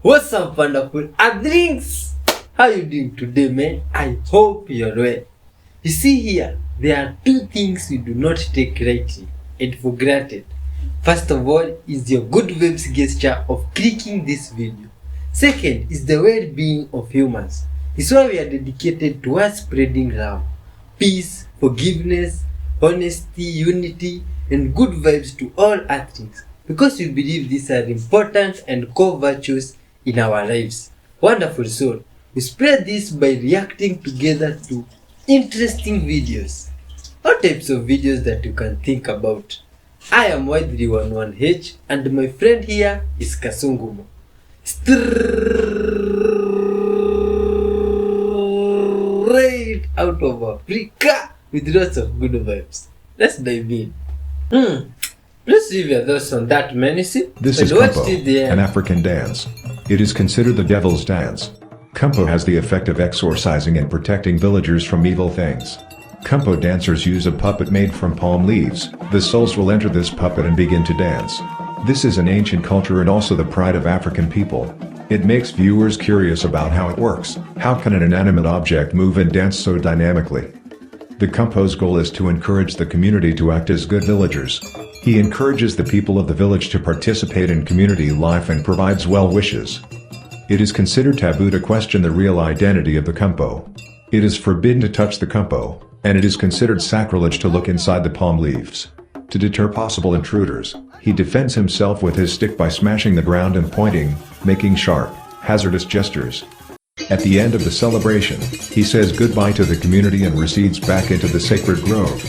What's up, wonderful Adrings? How you doing today, man? I hope you're well. You see here, there are two things you do not take lightly and for granted. First of all is your good vibes gesture of clicking this video. Second is the well-being of humans. It's why we are dedicated towards spreading love, peace, forgiveness, honesty, unity, and good vibes to all Earthlings, because we believe these are important and core virtues in our lives. Wonderful soul. We spread this by reacting together to interesting videos. All types of videos that you can think about. I am Y311H and my friend here is Kasungumo. Straight out of Africa with lots of good vibes. Let's dive in. Let's leave your thoughts on that, man. You see? This is Compo, an African dance. It is considered the devil's dance. Compo has the effect of exorcising and protecting villagers from evil things. Compo dancers use a puppet made from palm leaves. The souls will enter this puppet and begin to dance. This is an ancient culture and also the pride of African people. It makes viewers curious about how it works. How can an inanimate object move and dance so dynamically? The Compo's goal is to encourage the community to act as good villagers. He encourages the people of the village to participate in community life and provides well wishes. It is considered taboo to question the real identity of the Compo. It is forbidden to touch the Compo, and it is considered sacrilege to look inside the palm leaves. To deter possible intruders, he defends himself with his stick by smashing the ground and pointing, making sharp, hazardous gestures. At the end of the celebration, he says goodbye to the community and recedes back into the sacred grove.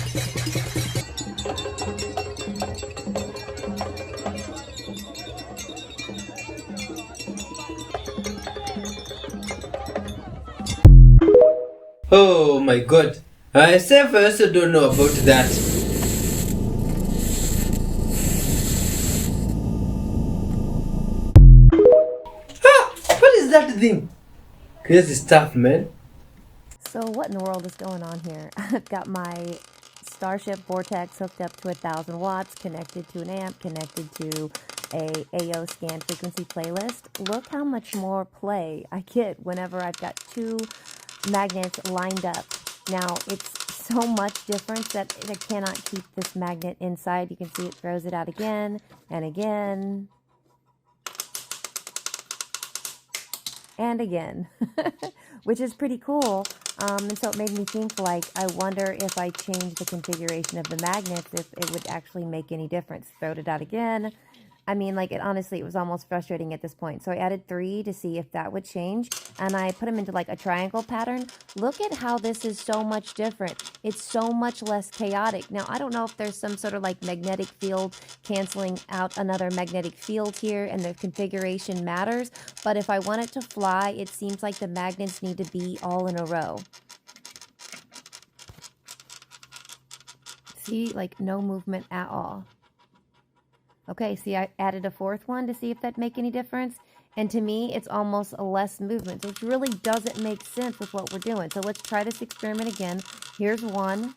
Oh my god. I also don't know about that. What is that thing? Crazy stuff, man. So what in the world is going on here? I've got my Starship Vortex hooked up to 1,000 watts, connected to an amp, connected to a AO scan frequency playlist. Look how much more play I get whenever I've got two magnets lined up. Now it's so much difference that I cannot keep this magnet inside. You can see it throws it out again and again and again, which is pretty cool. And so it made me think, like, I wonder if I change the configuration of the magnets, if it would actually make any difference. Throwed it out again. I mean, like, honestly, it was almost frustrating at this point. So I added 3 to see if that would change. And I put them into, like, a triangle pattern. Look at how this is so much different. It's so much less chaotic. Now, I don't know if there's some sort of, like, magnetic field canceling out another magnetic field here, and the configuration matters. But if I want it to fly, it seems like the magnets need to be all in a row. See, like, no movement at all. Okay, see, I added a 4th one to see if that'd make any difference. And to me, it's almost a less movement. So it really doesn't make sense with what we're doing. So let's try this experiment again. Here's 1.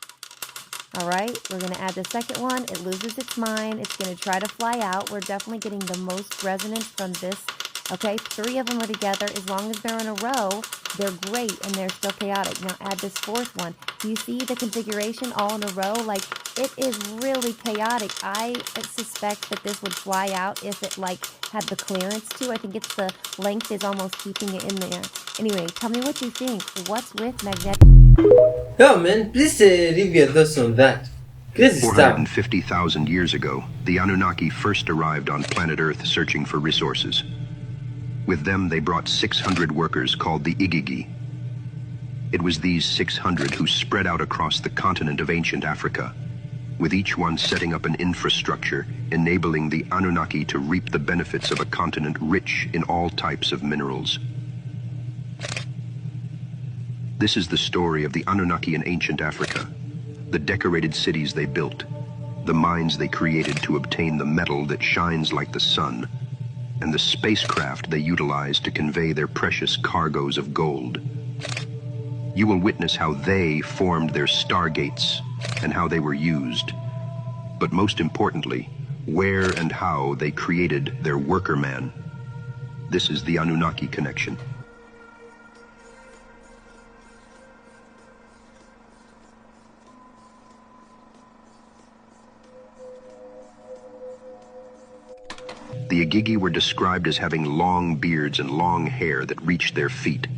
All right, we're going to add the second one. It loses its mind. It's going to try to fly out. We're definitely getting the most resonance from this. Okay, 3 of them are together. As long as they're in a row, they're great and they're still chaotic. Now add this 4th one. Do you see the configuration all in a row? Like, it is really chaotic. I suspect that this would fly out if it, like, had the clearance to. I think it's the length is almost keeping it in there. Anyway, tell me what you think. What's with magnetic? Yo, man, please leave your thoughts on that. Crazy stuff. 450,000 years ago, the Anunnaki first arrived on planet Earth searching for resources. With them, they brought 600 workers called the Igigi. It was these 600 who spread out across the continent of ancient Africa, with each one setting up an infrastructure enabling the Anunnaki to reap the benefits of a continent rich in all types of minerals. This is the story of the Anunnaki in ancient Africa, the decorated cities they built, the mines they created to obtain the metal that shines like the sun, and the spacecraft they utilized to convey their precious cargoes of gold. You will witness how they formed their stargates and how they were used, but most importantly, where and how they created their worker man. This is the Anunnaki connection. The Igigi were described as having long beards and long hair that reached their feet.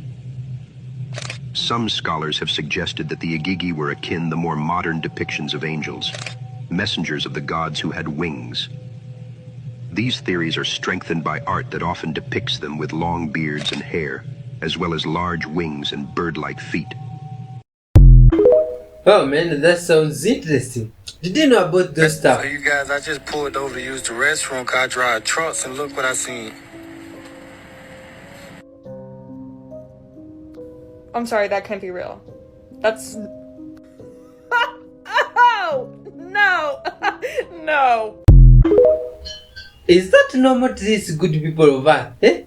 Some scholars have suggested that the Igigi were akin to the more modern depictions of angels, messengers of the gods who had wings. These theories are strengthened by art that often depicts them with long beards and hair, as well as large wings and bird-like feet. Oh man, that sounds interesting. Did you know about those stuff? So you guys, I just pulled over to use the restroom because I drive trucks, and look what I seen. I'm sorry, that can't be real. That's... Oh! No! No! Is that normal to these good people of Earth? Eh?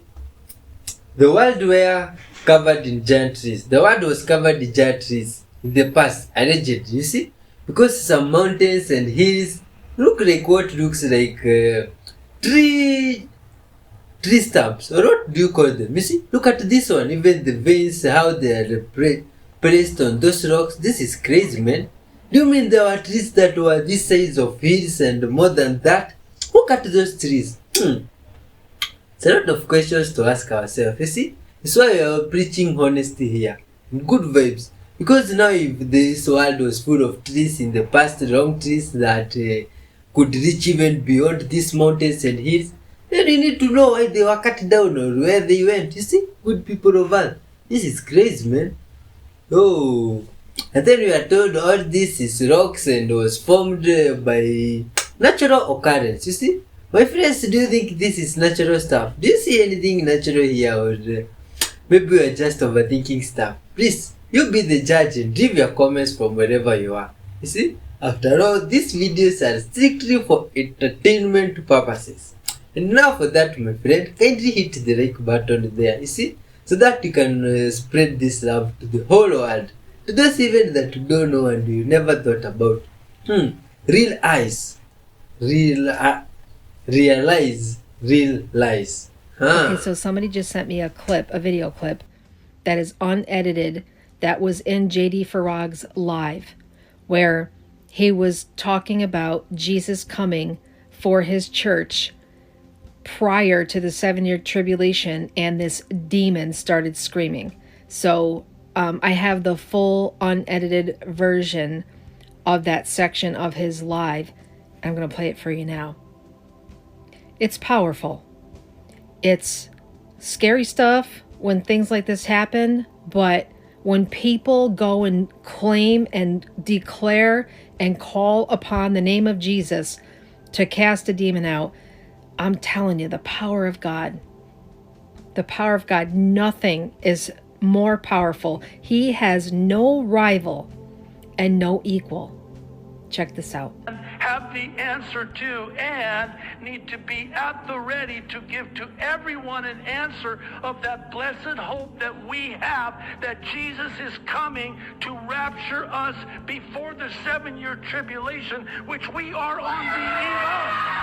The world were covered in giant trees. The world was covered in giant trees in the past, allegedly, you see? Because some mountains and hills look like what looks like tree stumps, or what do you call them? You see? Look at this one, even the veins, how they are placed on those rocks. This is crazy, man. Do you mean there were trees that were this size of hills and more than that? Look at those trees. It's a lot of questions to ask ourselves, you see? That's why we are preaching honesty here. Good vibes. Because now if this world was full of trees in the past, long trees that could reach even beyond these mountains and hills, then you need to know why they were cut down or where they went. You see? Good people of Earth. This is crazy, man. Oh. And then we are told all this is rocks and was formed by natural occurrence. You see? My friends, do you think this is natural stuff? Do you see anything natural here, or maybe we are just overthinking stuff? Please, you be the judge and leave your comments from wherever you are. You see? After all, these videos are strictly for entertainment purposes. And now for that, my friend, kindly hit the like button there, you see? So that you can spread this love to the whole world. To those even that you don't know and you never thought about. Real eyes. Realize real lies. Okay, so somebody just sent me a video clip that is unedited that was in JD Farag's live, where he was talking about Jesus coming for his church prior to the 7-year tribulation, and this demon started screaming. So I have the full unedited version of that section of his live. I'm going to play it for you now. It's powerful. It's scary stuff when things like this happen, but when people go and claim and declare and call upon the name of Jesus to cast a demon out, I'm telling you, the power of God, nothing is more powerful. He has no rival and no equal. Check this out. Have the answer to and need to be at the ready to give to everyone an answer of that blessed hope that we have, that Jesus is coming to rapture us before the 7-year tribulation, which we are on the eve of.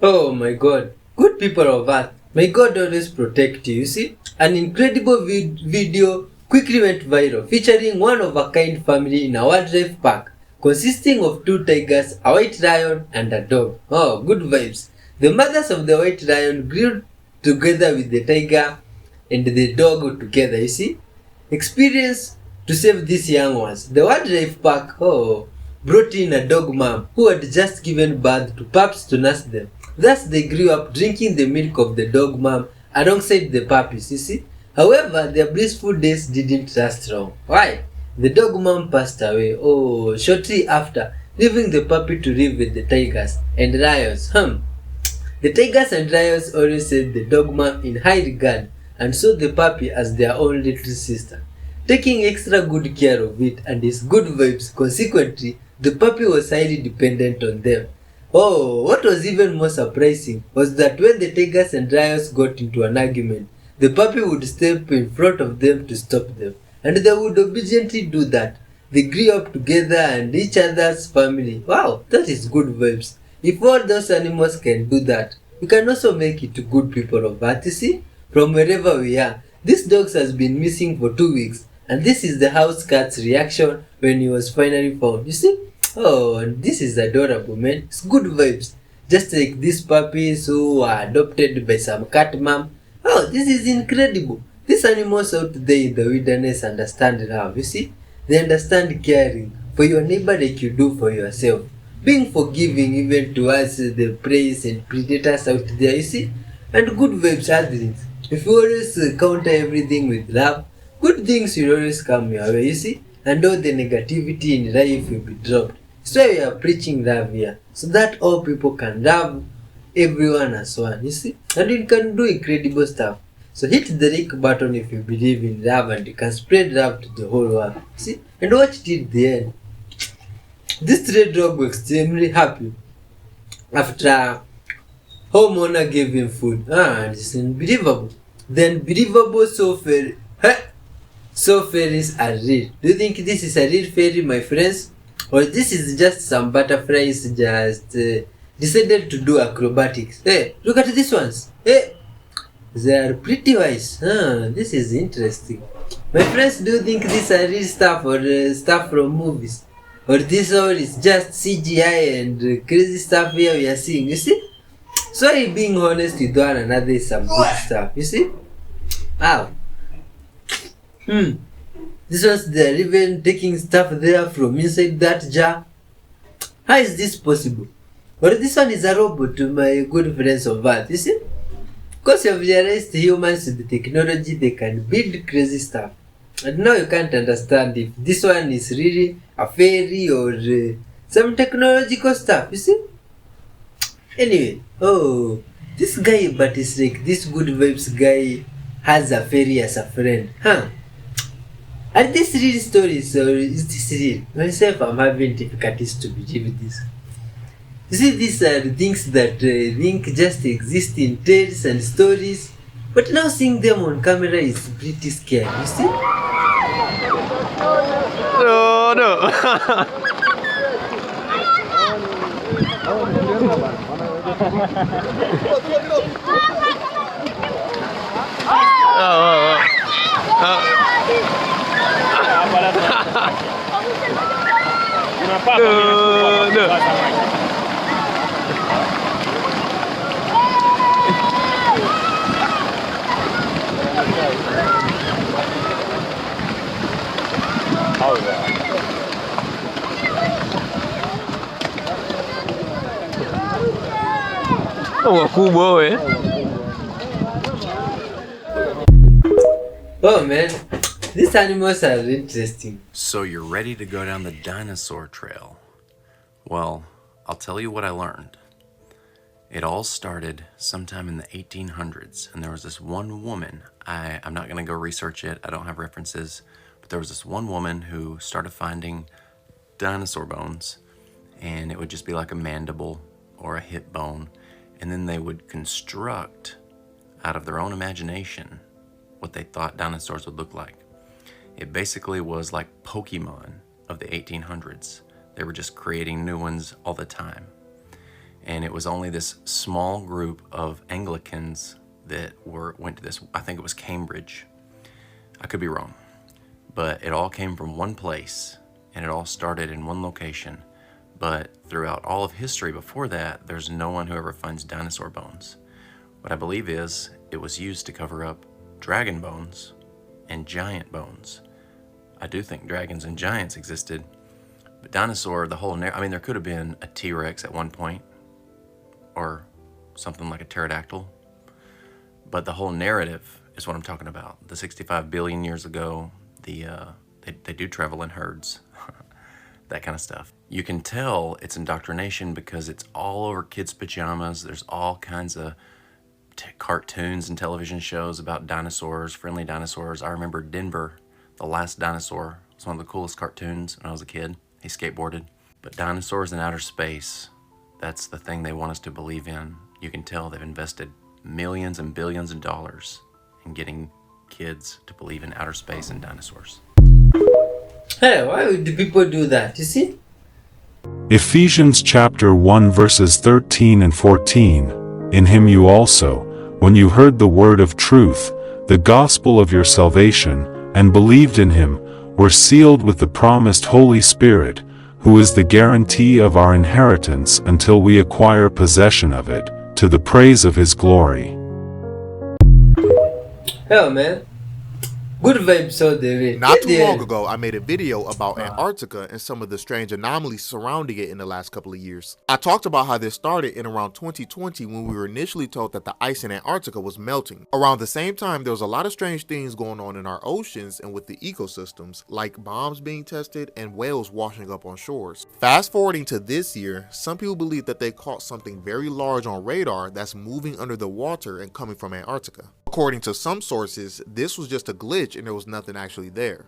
Oh my God. Good people of Earth, may God always protect you. You see, an incredible video quickly went viral featuring one-of-a-kind family in a wildlife park consisting of 2 tigers, a white lion, and a dog. Oh, good vibes. The mothers of the white lion grew together with the tiger and the dog together, you see. Experience to save these young ones. The wildlife park brought in a dog mom who had just given birth to pups to nurse them. Thus they grew up drinking the milk of the dog mom alongside the puppies, you see. However, their blissful days didn't last long. Why? The dog mom passed away shortly after, leaving the puppy to live with the tigers and lions. The tigers and lions always held the dog mom in high regard and saw the puppy as their own little sister, taking extra good care of it and its good vibes. Consequently, the puppy was highly dependent on them. What was even more surprising was that when the tigers and lions got into an argument, the puppy would step in front of them to stop them, and they would obediently do that. They grew up together and each other's family. Wow, that is good vibes. If all those animals can do that, we can also make it to good people of Earth. You see, from wherever we are, this dog has been missing for 2 weeks, and this is the house cat's reaction when he was finally found. You see? And this is adorable, man. It's good vibes. Just like these puppies who are adopted by some cat mom. This is incredible. These animals out there in the wilderness understand love, you see? They understand caring for your neighbor like you do for yourself. Being forgiving even towards the preys and predators out there, you see? And good vibes are things. If you always counter everything with love, good things will always come your way, you see? And all the negativity in life will be dropped. So we are preaching love here, so that all people can love everyone as one, you see? And you can do incredible stuff. So hit the like button if you believe in love and you can spread love to the whole world, see? And watch till the end. This stray dog was extremely happy after homeowner gave him food. And it's unbelievable. The unbelievable fairies are real. Do you think this is a real fairy, my friends? Or this is just some butterflies just decided to do acrobatics? Hey, look at these ones. Hey, they are pretty wise. This is interesting. My friends, do you think these are real stuff or stuff from movies? Or this all is just CGI and crazy stuff here we are seeing, you see? Sorry, being honest with one another is some good stuff, you see? Wow. This was they're even taking stuff there from inside that jar. How is this possible? Well, this one is a robot to my good friends of Earth, you see? Because you've realized humans with the technology, they can build crazy stuff. And now you can't understand if this one is really a fairy or some technological stuff, you see? Anyway, this guy, but it's like this good vibes guy has a fairy as a friend. Are these real stories or is this real? Myself, I'm having difficulties to believe this. You see, these are things that I think just exist in tales and stories, but now seeing them on camera is pretty scary, you see? No. Wakubwa eh? Oh man, these animals are interesting. So you're ready to go down the dinosaur trail? Well, I'll tell you what I learned. It all started sometime in the 1800s, and there was this one woman. I'm not going to go research it. I don't have references, but there was this one woman who started finding dinosaur bones, and it would just be like a mandible or a hip bone, and then they would construct out of their own imagination what they thought dinosaurs would look like. It basically was like Pokemon of the 1800s. They were just creating new ones all the time. And it was only this small group of Anglicans that went to this, I think it was Cambridge. I could be wrong. But it all came from one place, and it all started in one location. But throughout all of history before that, there's no one who ever finds dinosaur bones. What I believe is it was used to cover up dragon bones and giant bones. I do think dragons and giants existed, but dinosaur, the whole, I mean, there could have been a T-Rex at one point, or something like a pterodactyl, but the whole narrative is what I'm talking about. The 65 billion years ago, they do travel in herds, that kind of stuff. You can tell it's indoctrination because it's all over kids' pajamas. There's all kinds of cartoons and television shows about dinosaurs, friendly dinosaurs. I remember Denver, The Last Dinosaur. It's one of the coolest cartoons when I was a kid. He skateboarded. But dinosaurs in outer space, that's the thing they want us to believe in. You can tell they've invested millions and billions of dollars in getting kids to believe in outer space and dinosaurs. Hey, why would the people do that? You see? Ephesians chapter 1 verses 13 and 14. In him you also, when you heard the word of truth, the gospel of your salvation, and believed in him, were sealed with the promised Holy Spirit, who is the guarantee of our inheritance until we acquire possession of it, to the praise of his glory. Hell, man. Good vibes all the way. Not too long ago, I made a video about Antarctica and some of the strange anomalies surrounding it in the last couple of years. I talked about how this started in around 2020 when we were initially told that the ice in Antarctica was melting. Around the same time, there was a lot of strange things going on in our oceans and with the ecosystems, like bombs being tested and whales washing up on shores. Fast forwarding to this year, some people believe that they caught something very large on radar that's moving under the water and coming from Antarctica. According to some sources, this was just a glitch and there was nothing actually there.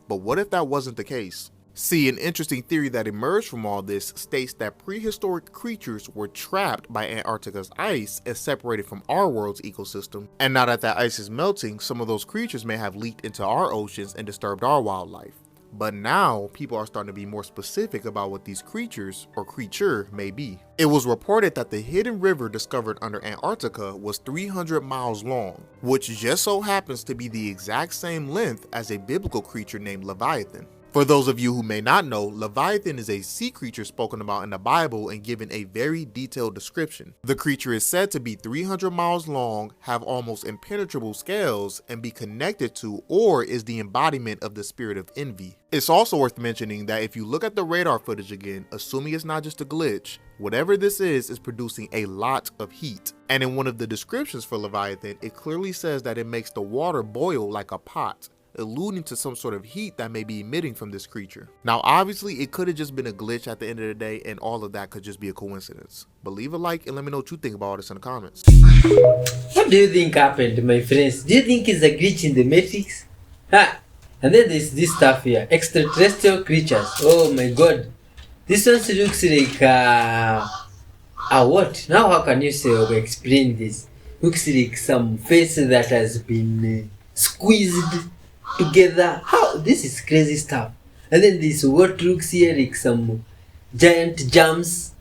But what if that wasn't the case? See, an interesting theory that emerged from all this states that prehistoric creatures were trapped by Antarctica's ice and separated from our world's ecosystem. And now that ice is melting, some of those creatures may have leaked into our oceans and disturbed our wildlife. But now, people are starting to be more specific about what these creatures, or creature, may be. It was reported that the hidden river discovered under Antarctica was 300 miles long, which just so happens to be the exact same length as a biblical creature named Leviathan. For those of you who may not know, Leviathan is a sea creature spoken about in the Bible and given a very detailed description. The creature is said to be 300 miles long, have almost impenetrable scales, and be connected to or is the embodiment of the spirit of envy. It's also worth mentioning that if you look at the radar footage again, assuming it's not just a glitch, whatever this is producing a lot of heat. And in one of the descriptions for Leviathan, it clearly says that it makes the water boil like a pot, alluding to some sort of heat that may be emitting from this creature. Now, obviously, it could have just been a glitch at the end of the day, and all of that could just be a coincidence. But leave a like and let me know what you think about all this in the comments. What do you think happened, my friends? Do you think it's a glitch in the Matrix? Ha! And then there's this stuff here. Extraterrestrial creatures. Oh my god. This one looks like what? Now how can you say or explain this? Looks like some face that has been squeezed together. How? This is crazy stuff. And then this what looks here like some giant jams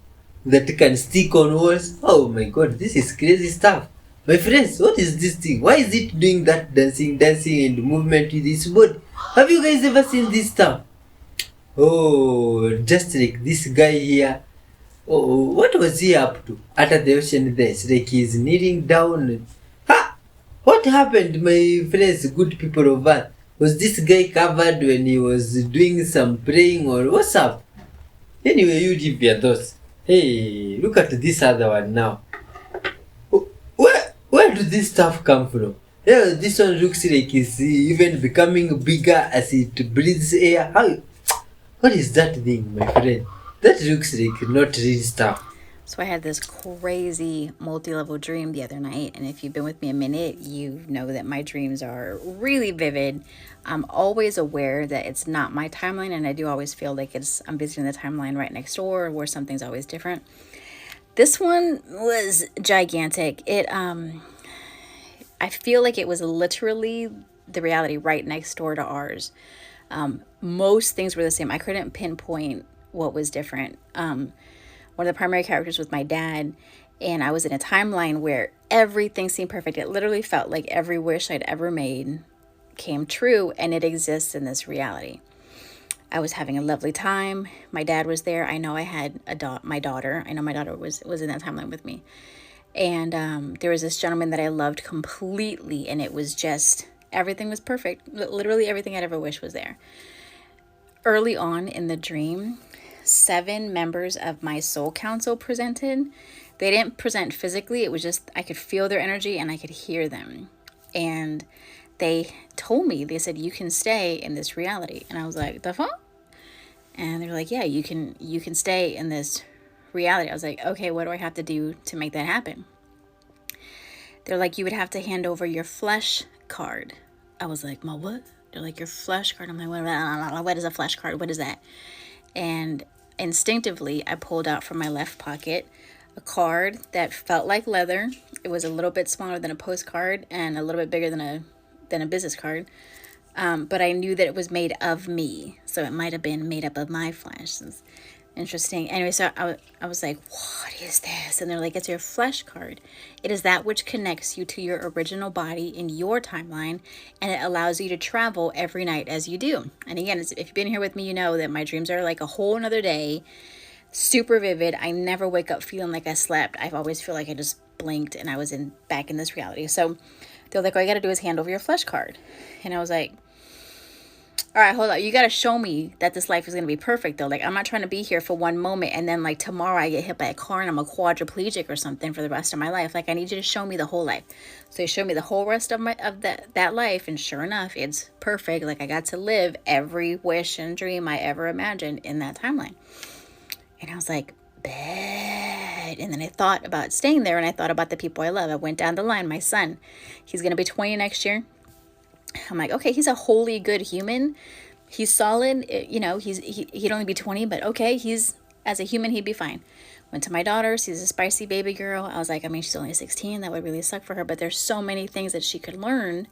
that can stick on walls. Oh my god, this is crazy stuff. My friends, what is this thing? Why is it doing that dancing and movement with this body? Have you guys ever seen this stuff? Oh, just like this guy here. Oh, what was he up to? At the ocean there, it's like he's kneeling down. Ha! What happened, my friends, good people of Earth? Was this guy covered when he was doing some praying or what's up? Anyway, you give your thoughts. Hey, look at this other one now. Where did this stuff come from? Yeah, this one looks like it's even becoming bigger as it breathes air. How? What is that thing, my friend? That looks like not real stuff. So I had this crazy multi-level dream the other night, and if you've been with me a minute, you know that my dreams are really vivid. I'm always aware that it's not my timeline, and I do always feel like I'm visiting the timeline right next door where something's always different. This one was gigantic. I feel like it was literally the reality right next door to ours. Most things were the same. I couldn't pinpoint what was different. one of the primary characters was my dad, and I was in a timeline where everything seemed perfect. It literally felt like every wish I'd ever made came true, and it exists in this reality. I was having a lovely time. My dad was there. I know I had my daughter. I know my daughter was in that timeline with me. And there was this gentleman that I loved completely, and it was just, everything was perfect. Literally everything I'd ever wished was there. Early on in the dream, 7 members of my soul council presented. They didn't present physically. It was just, I could feel their energy and I could hear them. And they told me, they said, you can stay in this reality. And I was like, the fuck? And they were like, yeah, you can stay in this reality. I was like, okay, what do I have to do to make that happen? They're like, you would have to hand over your flesh card. I was like, my what? They're like, your flesh card. I'm like, what is a flesh card? What is that? And instinctively, I pulled out from my left pocket a card that felt like leather. It was a little bit smaller than a postcard and a little bit bigger than a business card. But I knew that it was made of me. So it might have been made up of my flesh. It's interesting. Anyway, so I was like, what is this? And they're like, it's your flesh card. It is that which connects you to your original body in your timeline, and it allows you to travel every night as you do. And again, if you've been here with me, you know that my dreams are like a whole another day, super vivid. I never wake up feeling like I slept. I always feel like I just blinked and I was back in this reality. So they're like, all you got to do is hand over your flesh card. And I was like, all right, hold on. You got to show me that this life is going to be perfect, though. Like, I'm not trying to be here for one moment and then, like, tomorrow I get hit by a car and I'm a quadriplegic or something for the rest of my life. Like, I need you to show me the whole life. So they showed me the whole rest of that life, and sure enough, it's perfect. Like, I got to live every wish and dream I ever imagined in that timeline. And I was like, bet. And then I thought about staying there, and I thought about the people I love. I went down the line. My son, he's going to be 20 next year. I'm like, okay, he's a wholly good human. He's solid. You know, he'd only be 20, but okay, as a human, he'd be fine. Went to my daughter. She's a spicy baby girl. I was like, I mean, she's only 16. That would really suck for her. But there's so many things that she could learn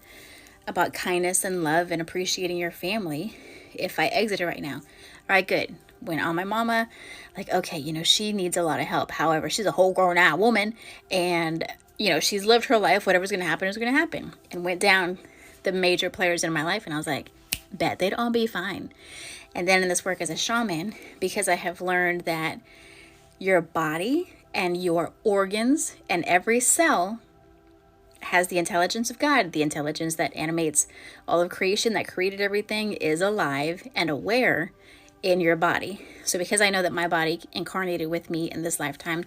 about kindness and love and appreciating your family if I exit her right now. All right, good. Went on my mama, like, okay, you know, she needs a lot of help. However, she's a whole grown-out woman, and, you know, she's lived her life. Whatever's going to happen is going to happen. And went down the major players in my life, and I was like, bet they'd all be fine. And then in this work as a shaman, because I have learned that your body and your organs and every cell has the intelligence of God, the intelligence that animates all of creation, that created everything, is alive and aware in your body. So because I know that my body incarnated with me in this lifetime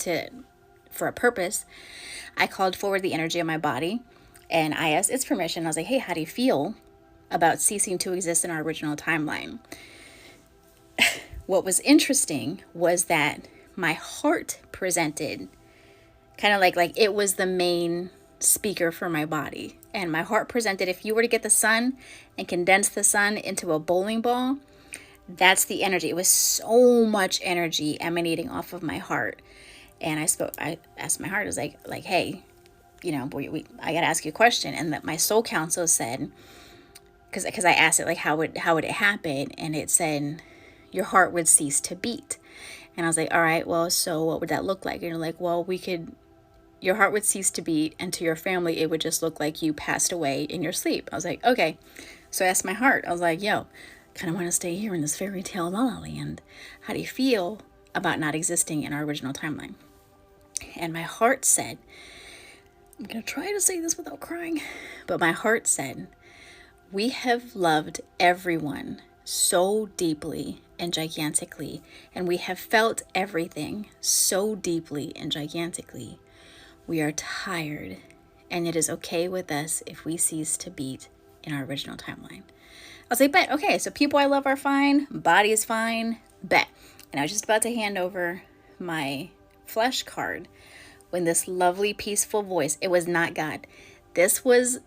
for a purpose, I called forward the energy of my body, and I asked its permission. I was like, hey, how do you feel about ceasing to exist in our original timeline? What was interesting was that my heart presented kind of like it was the main speaker for my body. And my heart presented, if you were to get the sun and condense the sun into a bowling ball, that's the energy. It was so much energy emanating off of my heart. And I asked my heart, I was like, hey, you know, I got to ask you a question. And that my soul council said, because I asked it, like, how would it happen? And it said, your heart would cease to beat. And I was like, all right, well, so what would that look like? And you're like, well, your heart would cease to beat, and to your family, it would just look like you passed away in your sleep. I was like, okay. So I asked my heart, I was like, yo, kind of want to stay here in this fairy tale la la land. How do you feel about not existing in our original timeline? And my heart said, I'm going to try to say this without crying, but my heart said, we have loved everyone so deeply and gigantically, and we have felt everything so deeply and gigantically. We are tired, and it is okay with us if we cease to beat in our original timeline. I was like, bet, okay, so people I love are fine, body is fine, bet. And I was just about to hand over my flesh card when this lovely, peaceful voice, it was not God. This was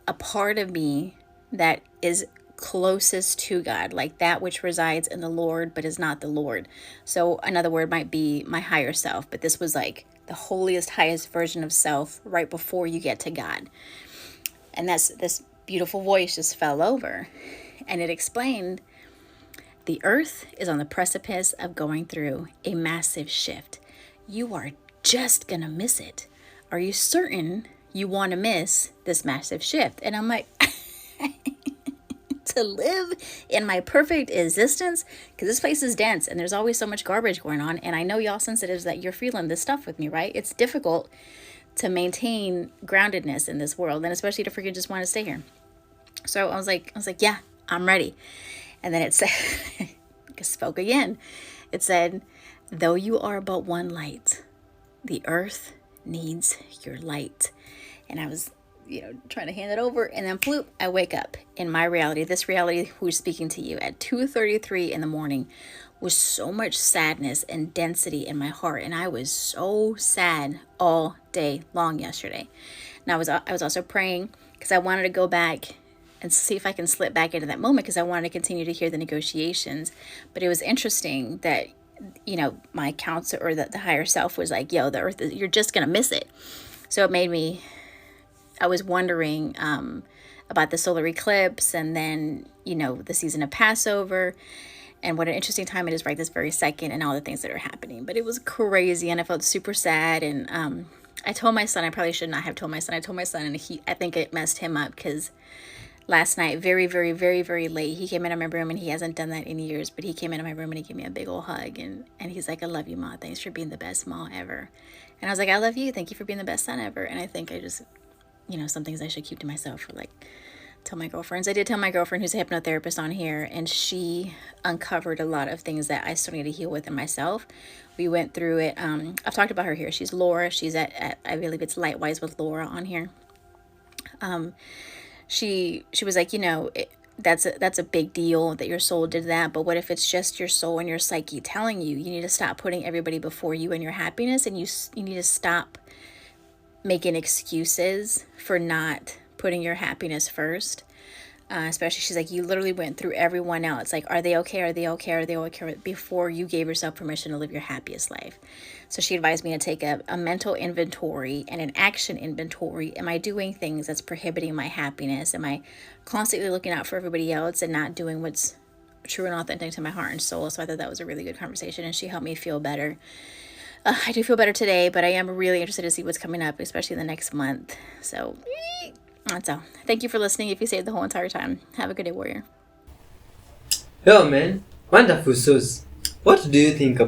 a part of me that is closest to God, like that which resides in the Lord but is not the Lord. So another word might be my higher self, but this was like the holiest, highest version of self right before you get to God. And this beautiful voice just fell over, and it explained the earth is on the precipice of going through a massive shift. you are just gonna miss it. Are you certain you want to miss this massive shift? And I'm like, to live in my perfect existence, because this place is dense and there's always so much garbage going on. And I know y'all sensitives that you're feeling this stuff with me, right? It's difficult to maintain groundedness in this world, and especially to freaking just want to stay here. So I was like, yeah, I'm ready. And then it said, it spoke again. It said, though you are but one light, the earth needs your light. And I was, trying to hand it over, and then bloop, I wake up in my reality. This reality who's speaking to you at 2:33 in the morning was so much sadness and density in my heart. And I was so sad all day long yesterday. And I was also praying because I wanted to go back and see if I can slip back into that moment, because I wanted to continue to hear the negotiations. But it was interesting that, my counselor, or the higher self, was like, yo, the earth, you're just going to miss it. So it made me, I was wondering about the solar eclipse, and then, the season of Passover, and what an interesting time it is right this very second, and all the things that are happening. But it was crazy, and I felt super sad. And I told my son, I probably should not have told my son. I told my son, and I think it messed him up, because last night, very, very, very, very late, he came into my room, and he hasn't done that in years, but he came into my room and he gave me a big old hug, and he's like, I love you, Ma. Thanks for being the best Ma ever. And I was like, I love you. Thank you for being the best son ever. And I think I just, some things I should keep to myself, or tell my girlfriends. I did tell my girlfriend, who's a hypnotherapist on here, and she uncovered a lot of things that I still need to heal with in myself. We went through it. I've talked about her here. She's Laura. She's at I believe it's Lightwise with Laura on here. She was like, that's a big deal that your soul did that, but what if it's just your soul and your psyche telling you need to stop putting everybody before you and your happiness, and you need to stop making excuses for not putting your happiness first. Especially, she's like, you literally went through everyone else. Like, are they okay? Are they okay? Are they okay? Before you gave yourself permission to live your happiest life. So she advised me to take a mental inventory and an action inventory. Am I doing things that's prohibiting my happiness? Am I constantly looking out for everybody else and not doing what's true and authentic to my heart and soul? So I thought that was a really good conversation, and she helped me feel better. I do feel better today, but I am really interested to see what's coming up, especially in the next month. So that's all. Thank you for listening. If you stayed the whole entire time, have a good day, warrior. Yo, man, wonderful sauce. What do you think about